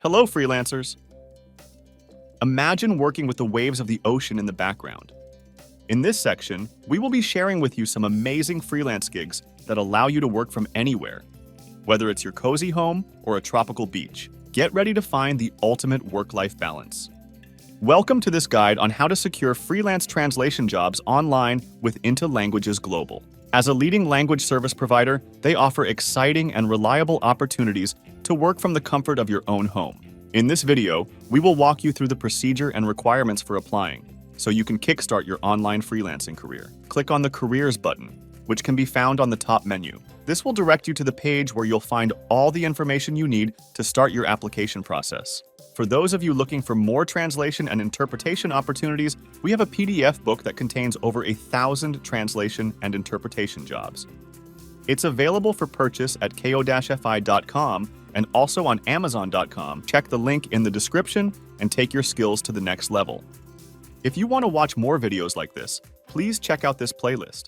Hello, freelancers. Imagine working with the waves of the ocean in the background. In this section, we will be sharing with you some amazing freelance gigs that allow you to work from anywhere. Whether it's your cozy home or a tropical beach, get ready to find the ultimate work-life balance. Welcome to this guide on how to secure freelance translation jobs online with Into Languages Global. As a leading language service provider, they offer exciting and reliable opportunities to work from the comfort of your own home. In this video, we will walk you through the procedure and requirements for applying, so you can kickstart your online freelancing career. Click on the Careers button, which can be found on the top menu. This will direct you to the page where you'll find all the information you need to start your application process. For those of you looking for more translation and interpretation opportunities, we have a PDF book that contains over 1,000 translation and interpretation jobs. It's available for purchase at ko-fi.com and also on amazon.com. Check the link in the description and take your skills to the next level. If you want to watch more videos like this, please check out this playlist.